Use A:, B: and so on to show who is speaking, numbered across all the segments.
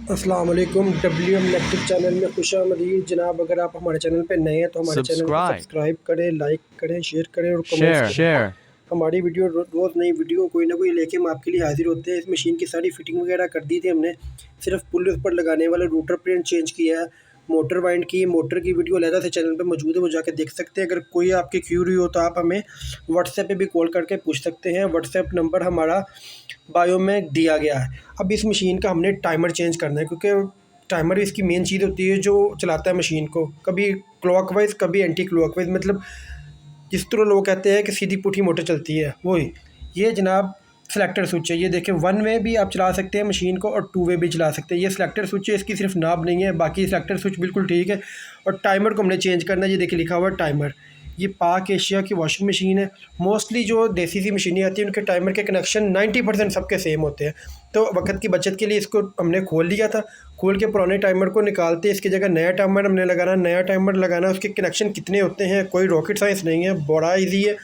A: अस्सलाम वालेकुम WM electric channel में खुशामदीद जनाब। अगर आप हमारे चैनल पे नए हैं तो हमारे चैनल को सब्सक्राइब करें, लाइक करें, शेयर करें और कमेंट्स करें।
B: share
A: हमारी वीडियो रोज़ नई वीडियो कोई ना कोई लेके हम आपके लिए हाजिर होते हैं। इस मशीन की सारी फिटिंग वगैरह कर दी थी हमने, सिर्फ पुल पर लगाने वाला रूटर प्रिंट चेंज किया है, मोटर वाइंड की। मोटर की वीडियो अलग से चैनल पे मौजूद है, वो जाके देख सकते हैं। अगर कोई आपकी क्यूरी हो तो आप हमें व्हाट्सएप पे भी कॉल करके पूछ सकते हैं। व्हाट्सएप नंबर हमारा बायो में दिया गया है। अब इस मशीन का हमने टाइमर चेंज करना है, क्योंकि टाइमर इसकी मेन चीज़ होती है जो चलाता है मशीन को, कभी क्लॉकवाइज कभी एंटी क्लॉकवाइज। मतलब जिस तरह लोग कहते हैं कि सीधी पुठी मोटर चलती है, वही ये जनाब सेलेक्टर स्विच है। ये देखें, वन वे भी आप चला सकते हैं मशीन को और टू वे भी चला सकते हैं। ये सेलेक्टर स्विच है, इसकी सिर्फ नाब नहीं है, बाकी सेलेक्टर स्विच बिल्कुल ठीक है। और टाइमर को हमने चेंज करना है। ये देखिए लिखा हुआ है टाइमर। ये पाक एशिया की वॉशिंग मशीन है। मोस्टली जो देसी सी मशीनें आती हैं उनके टाइमर के कनेक्शन 90% सबके सेम होते हैं। तो वक्त की बचत के लिए इसको हमने खोल लिया था। खोल के पुराने टाइमर को निकालते, इसकी जगह नया टाइमर हमने लगाना। नया टाइमर लगाना, उसके कनेक्शन कितने होते हैं, कोई रॉकेट साइंस नहीं है, बड़ा ईजी है।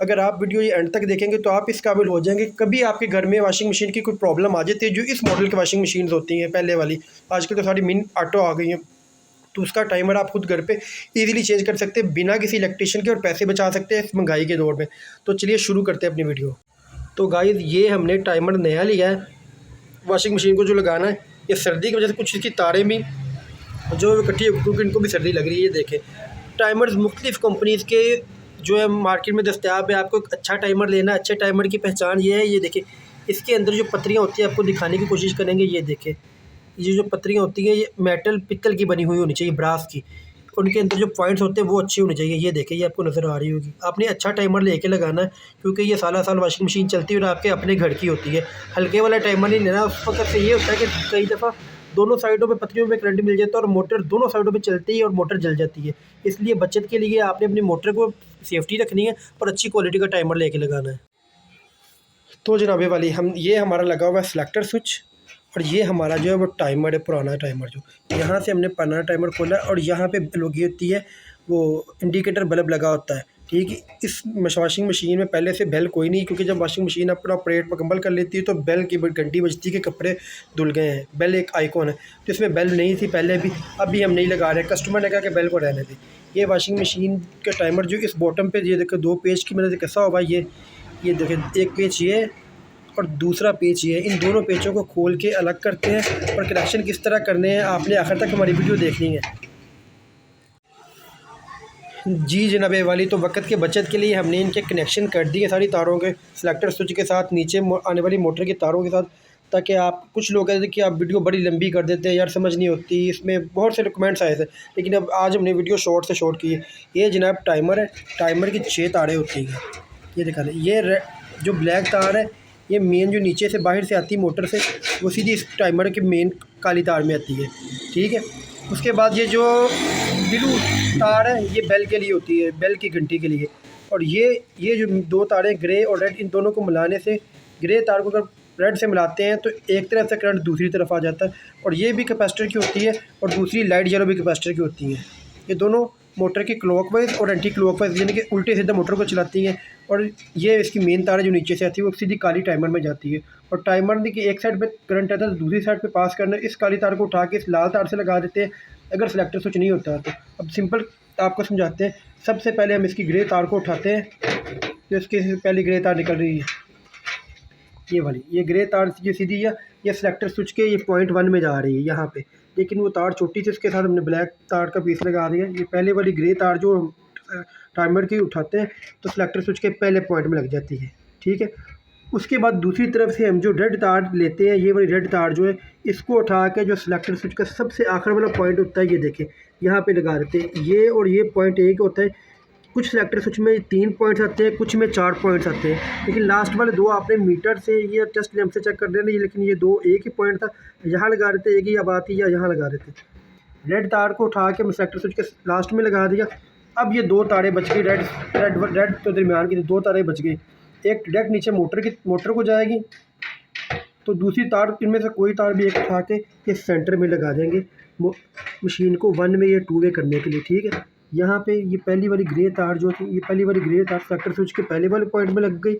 A: अगर आप वीडियो ये एंड तक देखेंगे तो आप इस काबिल हो जाएंगे। कभी आपके घर में वॉशिंग मशीन की कोई प्रॉब्लम आ जाती है, जो इस मॉडल की वॉशिंग मशीन होती हैं पहले वाली, आजकल तो सारी मिनी ऑटो आ गई हैं, तो उसका टाइमर आप खुद घर पे इजीली चेंज कर सकते हैं बिना किसी इलेक्ट्रिशियन के, और पैसे बचा सकते हैं इस महंगाई के दौर में। तो चलिए शुरू करते हैं अपनी वीडियो। तो गाइस, ये हमने टाइमर नया लिया है वॉशिंग मशीन को जो लगाना है। ये सर्दी की वजह से कुछ इसकी तारें भी जो इकट्ठी हो, क्योंकि इनको भी सर्दी लग रही है। ये देखें, टाइमर्स मुख्तलिफ़ कंपनीज़ के जो है मार्केट में दस्तियाब है। आपको एक अच्छा टाइमर लेना है। अच्छे टाइमर की पहचान ये है, ये देखें इसके अंदर जो पत्रियाँ होती हैं, आपको दिखाने की कोशिश करेंगे। ये देखें, ये जो पत्रियाँ होती हैं ये मेटल पित्तल की बनी हुई होनी चाहिए, ब्रास की। उनके अंदर जो पॉइंट्स होते हैं वो अच्छे होने चाहिए। ये देखें, ये आपको नज़र आ रही होगी। आपने अच्छा टाइमर लेके लगाना है, क्योंकि ये साल साल वॉशिंग मशीन चलती है और आपके अपने घर की होती है। हल्के वाला टाइमर नहीं लेना। उस वक्त से ये होता है कि कई दफ़ा दोनों साइडों पे पत्रियों में करंट मिल जाता है और मोटर दोनों साइडों पे चलती है और मोटर जल जाती है। इसलिए बचत के लिए आपने अपनी मोटर को सेफ्टी रखनी है और अच्छी क्वालिटी का टाइमर लेके लगाना है। तो जनाबे वाली, हम ये हमारा लगा हुआ है सेलेक्टर स्विच, और ये हमारा जो है वो टाइमर है, पुराना टाइमर। जो यहाँ से हमने पुराना टाइमर खोला और यहाँ पे लगी होती है वो इंडिकेटर बल्ब लगा होता है। ठीक है, इस वॉशिंग मशीन में पहले से बेल कोई नहीं, क्योंकि जब वॉशिंग मशीन अपना ऑपरेट मुकम्मल कर लेती है तो बेल की घंटी बजती है कि कपड़े धुल गए हैं। बेल एक आइकॉन है, तो इसमें बेल नहीं थी पहले भी, अभी हम नहीं लगा रहे। कस्टमर ने कहा कि बेल को रहने थे। ये वॉशिंग मशीन का टाइमर जो इस बॉटम पे, ये देखो 2 पेज की मदद से कैसा होगा। ये देखें, एक पेज ये और दूसरा पेज ये है। इन दोनों पेजों को खोल के अलग करते हैं और कनेक्शन किस तरह करने हैं आपने आखिर तक हमारी वीडियो देखनी है। जी जनाबे वाली, तो वक्त के बचत के लिए हमने इनके कनेक्शन कर दिए सारी तारों के, सेलेक्टर स्विच के साथ, नीचे आने वाली मोटर की तारों के साथ, ताकि आप, कुछ लोग कहते हैं कि आप वीडियो बड़ी लंबी कर देते हैं यार, समझ नहीं होती। इसमें बहुत से कमेंट्स आए थे, लेकिन अब आज हमने वीडियो शॉर्ट से शॉर्ट की है। ये जनाब टाइमर है। टाइमर की 6 तारें होती हैं। ये दिखा दें, ये जो ब्लैक तार है, ये मेन जो नीचे से बाहर से आती है मोटर से, वो सीधी इस टाइमर के मेन काली तार में आती है। ठीक है, उसके बाद ये जो ब्लू तार है ये बेल के लिए होती है, बेल की घंटी के लिए। और ये जो 2 तारें ग्रे और रेड, इन दोनों को मिलाने से, ग्रे तार को अगर रेड से मिलाते हैं तो एक तरफ से करंट दूसरी तरफ आ जाता है। और ये भी कैपेसिटर की होती है और दूसरी लाइट येलो भी कैपेसिटर की होती है। ये दोनों मोटर की क्लॉकवाइज और एंटी क्लॉकवाइज, यानी कि उल्टे सीधे मोटर को चलाती हैं। और ये इसकी मेन तार है जो नीचे से आती है, वो सीधी काली टाइमर में जाती है। और टाइमर देखिए, एक साइड पे करंट आता है तो दूसरी साइड पे पास करना है। इस काली तार को उठा के इस लाल तार से लगा देते हैं अगर सेलेक्टर स्विच नहीं होता तो। अब सिंपल आपको समझाते हैं। सबसे पहले हम इसकी ग्रे तार को उठाते हैं, तो इसकी पहली ग्रे तार निकल रही है, ये वाली। ये ग्रे तार जो सीधी है, ये सेलेक्टर स्विच के ये पॉइंट 1 में जा रही है यहाँ पे, लेकिन वो तार छोटी थी, इसके साथ हमने ब्लैक तार का पीस लगा दिया। ये पहले वाली ग्रे तार जो टाइमर की उठाते हैं तो सेलेक्टर स्विच के पहले पॉइंट में लग जाती है। ठीक है, उसके बाद दूसरी तरफ से हम जो रेड तार लेते हैं, ये वाली रेड तार जो है, इसको उठा के जो सेलेक्टर स्विच का सबसे आखिर वाला पॉइंट होता है, ये देखें यहाँ पे लगा देते हैं। ये और ये पॉइंट एक होता है। कुछ सेलेक्टर स्विच में 3 पॉइंट्स आते हैं, कुछ में 4 पॉइंट्स आते हैं, लेकिन लास्ट वाले 2 आपने मीटर से ये टेस्ट लैंप से चेक कर देना। लेकिन ये 2 एक ही पॉइंट था, यहाँ लगा देते, एक ही अब आती या यहाँ लगा देते। रेड तार को उठा के सेलेक्टर स्विच के लास्ट में लगा दिया। अब ये 2 तारें बच गई, रेड रेड रेड तो दरमियान की 2 तारें बच गई। एक डायरेक्ट नीचे मोटर को जाएगी, तो दूसरी तार, इनमें से कोई तार भी एक उठा के इस सेंटर में लगा देंगे मशीन को 1 वे या 2 वे करने के लिए। ठीक है, यहाँ पे ये पहली वाली ग्रे तार जो थी, ये पहली वाली ग्रे तार सेलेक्टर स्विच के पहले वाले पॉइंट में लग गई,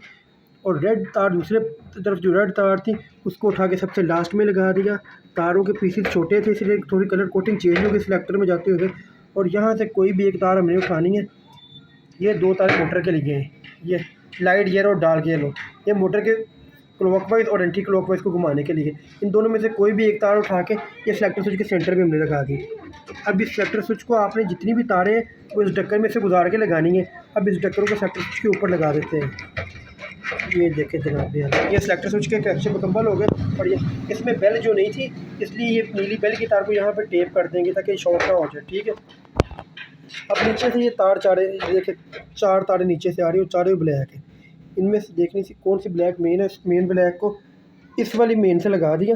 A: और रेड तार दूसरे तरफ जो रेड तार थी उसको उठा के सबसे लास्ट में लगा दिया। तारों के पीसेस छोटे थे इसलिए थोड़ी कलर कोटिंग चेंज हो गई सिलेक्टर में जाते हुए। और यहाँ से कोई भी एक तार हमने उठानी है। ये 2 तार मोटर के लिए हैं, ये लाइट येलो और डार्क येलो, ये मोटर के क्लॉकवाइज और एंटी क्लॉकवाइज को घुमाने के लिए। इन दोनों में से कोई भी एक तार उठा के ये सेलेक्टर स्विच के सेंटर में हमने लगा दी। अब इस सेलेक्टर स्विच को आपने जितनी भी तारें वो इस ढक्कन में से गुजार के लगानी है। अब इस ढक्कन को सेलेक्टर स्विच के ऊपर लगा देते हैं। ये देखें जनाब, ये सेलेक्टर स्विच के कनेक्शन मुकम्मल हो गए। और ये इसमें बेल जो नहीं थी इसलिए ये नीली बेल की तार को यहाँ पर टेप कर देंगे ताकि शॉर्ट ना हो जाए, ठीक है। अब नीचे से ये तार देखें 4 तारें नीचे से आ रही है और चारों ब्लैक है। इनमें से देखनी सी कौन सी ब्लैक मेन है। मेन ब्लैक को इस वाली मेन से लगा दिया,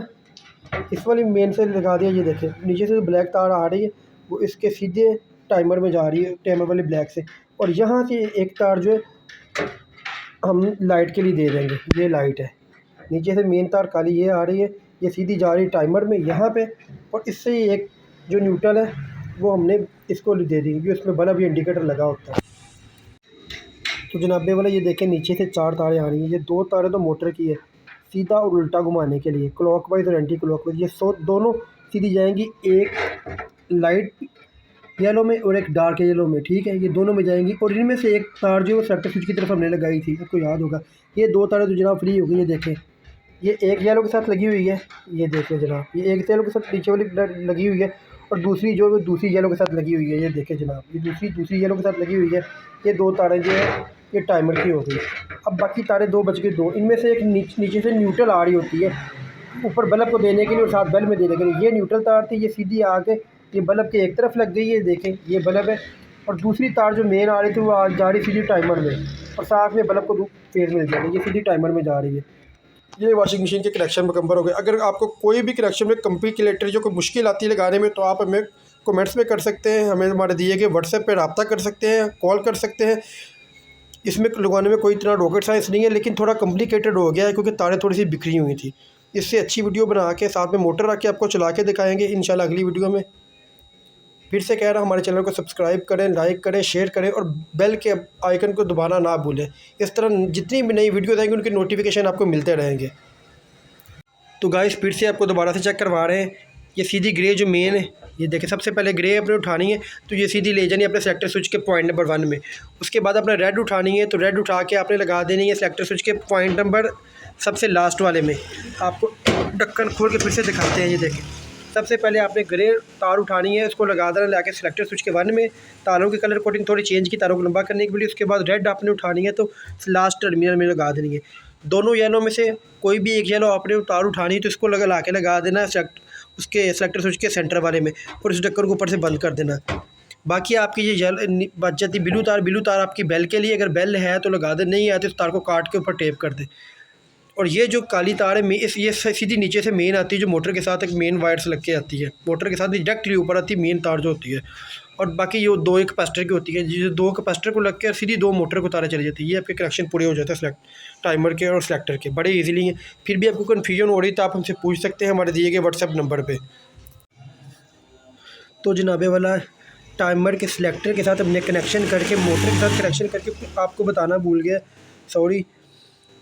A: इस वाली मेन से लगा दिया। ये देखें नीचे से जो ब्लैक तार आ रही है वो इसके सीधे टाइमर में जा रही है, टाइमर वाले ब्लैक से। और यहाँ से एक तार जो है हम लाइट के लिए दे देंगे। ये लाइट है, नीचे से मेन तार काली ये आ रही है, ये सीधी जा रही है टाइमर में यहाँ पे। और इससे एक जो न्यूट्रल है वो हमने इसको दे दी क्योंकि उसमें बल्ब या इंडिकेटर लगा होता है। तो जनाबे वाला ये देखें नीचे से 4 तारें आ रही हैं। ये 2 तारें तो मोटर की है सीधा और उल्टा घुमाने के लिए, क्लॉकवाइज और एंटी क्लॉकवाइज। ये दोनों सीधी जाएंगी, एक लाइट येलो में और एक डार्क येलो में, ठीक है। ये दोनों में जाएंगी। और इनमें से एक तार जो है वो सेलेक्टर स्विच की तरफ हमने लगाई थी, आपको याद होगा। ये 2 तारें तो जनाब फ्री हो गई। ये देखें ये एक येलो के साथ लगी हुई है, ये देखें जनाब, ये एक येलो के साथ नीचे वाली लगी हुई है और दूसरी जो है दूसरी येलो के साथ लगी हुई है। ये देखें जनाब, ये दूसरी येलो के साथ लगी हुई है। ये 2 तारें जो है ये टाइमर की हो गई। अब बाकी तारें 2 बच गई 2। इनमें से एक नीचे से न्यूट्रल आ रही होती है ऊपर बल्ब को देने के लिए और साथ बेल में देने के लिए। ये न्यूट्रल तार थी, ये सीधी आके ये बल्ब के एक तरफ लग गई है। देखें ये बल्ब है। और दूसरी तार जो मेन आ रही थी वो आज जा रही सीधी टाइमर में और साथ में बल्ब को फेज मिल जाएगी, ये सीधी टाइमर में जा रही है। ये वॉशिंग मशीन के कनेक्शन मुकम्मल हो गए। अगर आपको कोई भी कनेक्शन में कॉम्प्लिकेटेड जो कोई मुश्किल आती है लगाने में तो आप हमें कमेंट्स में कर सकते हैं, हमें हमारे दिए गए व्हाट्सएप पर रब्ता कर सकते हैं, कॉल कर सकते हैं। इसमें लगाने में कोई इतना रॉकेट साइंस नहीं है, लेकिन थोड़ा कॉम्प्लिकेटेड हो गया है क्योंकि तारें थोड़ी सी बिखरी हुई थी। इससे अच्छी वीडियो बना के साथ में मोटर रख के आपको चला के दिखाएंगे इंशाल्लाह अगली वीडियो में। फिर से कह रहा हूँ हमारे चैनल को सब्सक्राइब करें, लाइक करें, शेयर करें और बेल के आइकन को दबाना ना भूलें। इस तरह जितनी भी नई वीडियोज़ आएंगी उनके नोटिफिकेशन आपको मिलते रहेंगे। तो गाइस फिर से आपको दोबारा से चेक करवा रहे हैं। ये सीधी ग्रे जो मेन है, ये देखें सबसे पहले ग्रे अपने उठानी है तो ये सीधी ले जानी है अपने सेलेक्टर स्विच के पॉइंट नंबर 1 में। उसके बाद अपने रेड उठानी है तो रेड उठा के आपने लगा देनी है सेलेक्टर स्विच के पॉइंट नंबर सबसे लास्ट वाले में। आपको ढक्कन खोल के फिर से दिखाते हैं। ये देखें सबसे पहले आपने ग्रे तार उठानी है, उसको लगा देना लाके सेलेक्टर स्विच के 1 में। तारों की कलर कोटिंग थोड़ी चेंज की, तारों को लंबा करने के लिए। उसके बाद रेड आपने उठानी है तो लास्ट टर्मिनल में लगा देनी है। दोनों येलो में से कोई भी एक येलो आपने तार उठानी है तो इसको लगा देना है उसके सेलेक्टर स्विच के सेंटर वाले में और इस ढक्कन को ऊपर से बंद कर देना। बाकी आपकी ये बच जाती ब्लू तार आपकी बेल के लिए, अगर बेल है तो लगा दे, नहीं है तो इस तार को काट के ऊपर टेप कर दे। और ये जो काली तार है ये सीधी नीचे से मेन आती है जो मोटर के साथ एक मेन वायर से लग के आती है, मोटर के साथ डायरेक्टली ऊपर आती है मेन तार जो होती है। और बाकी ये 2 एक कैपेसिटर की होती है, जो 2 कैपेसिटर को लग के सीधी 2 मोटर को तारें चली जाती है। ये आपके कनेक्शन पूरे हो जाते हैं टाइमर के और सेलेक्टर के, बड़े इजीली हैं। फिर भी आपको कन्फ्यूजन हो रही तो आप हमसे पूछ सकते हैं हमारे दिए गए व्हाट्सएप नंबर पे। तो जनाबे वाला टाइमर के सेलेक्टर के साथ हमने कनेक्शन करके मोटर के साथ कनेक्शन करके आपको बताना भूल गया, सॉरी।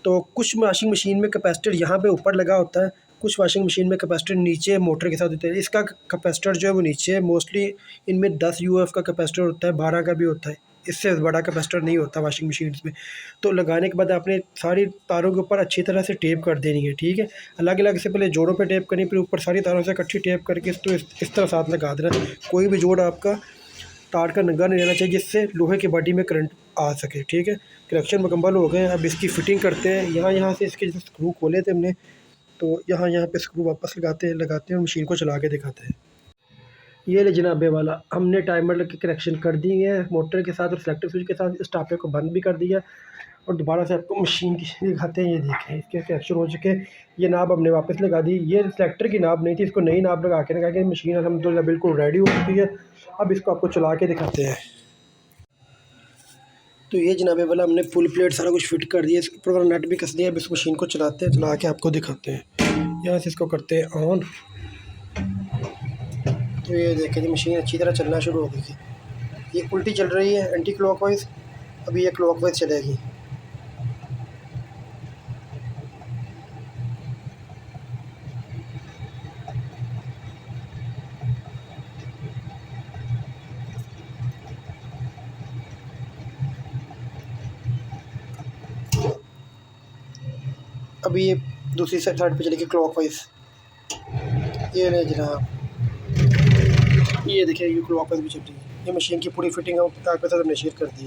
A: तो कुछ वॉशिंग मशीन में कैपेसिटर यहाँ पे ऊपर लगा होता है, कुछ वॉशिंग मशीन में कैपेसिटर नीचे मोटर के साथ होता है। इसका कैपेसिटर जो है वो नीचे है। मोस्टली इनमें 10 UF का कैपेसिटर होता है, 12 का भी होता है, इससे बड़ा कैपेसिटर नहीं होता वॉशिंग मशीन में। तो लगाने के बाद आपने सारी तारों के ऊपर अच्छी तरह से टेप कर देनी है, ठीक है। अलग अलग से पहले जोड़ों पे टेप करनी, फिर ऊपर सारी तारों से इकट्ठी टेप करके तो इस तरह साथ लगा देना। कोई भी जोड़ आपका तार का नंगा नहीं रहना चाहिए जिससे लोहे की बॉडी में करंट आ सके, ठीक है। कनेक्शन मुकम्मल हो गए। अब इसकी फ़िटिंग करते हैं। यहाँ से इसके जो स्क्रू खोले थे हमने तो यहाँ पे स्क्रू वापस लगाते हैं और मशीन को चला के दिखाते हैं। ये ले जनाबे वाला हमने टाइमर के कनेक्शन कर दिए हैं मोटर के साथ और सेलेक्टर स्विच के साथ। इस टापे को बंद भी कर दिया और दोबारा से आपको मशीन की दिखाते हैं। ये देखें इसके कनेक्शन हो चुके। ये नाब हमने वापस लगा दी। ये सेलेक्टर की नाब नहीं थी, इसको नई नाब लगा के कि मशीन अल्हम्दुलिल्लाह बिल्कुल रेडी हो चुकी है। अब इसको आपको चला के दिखाते हैं। तो ये जनाबे वाला हमने फुल प्लेट सारा कुछ फिट कर दिया, इसके ऊपर नट भी कस दिया। अब इस मशीन को चलाते हैं, चला के आपको दिखाते हैं। यहाँ से इसको करते हैं ऑन। तो ये देखें जी मशीन अच्छी तरह चलना शुरू हो गई थी। ये उल्टी चल रही है एंटी क्लॉकवाइज, अभी ये क्लॉकवाइज चलेगी। अभी ये दूसरी साइड पे चलेगी क्लॉकवाइज। ये नहीं जनाब, ये देखिए ये क्लॉकवाइज भी चल रही है। ये मशीन की पूरी फिटिंग आपके साथ हमने शेयर कर दी।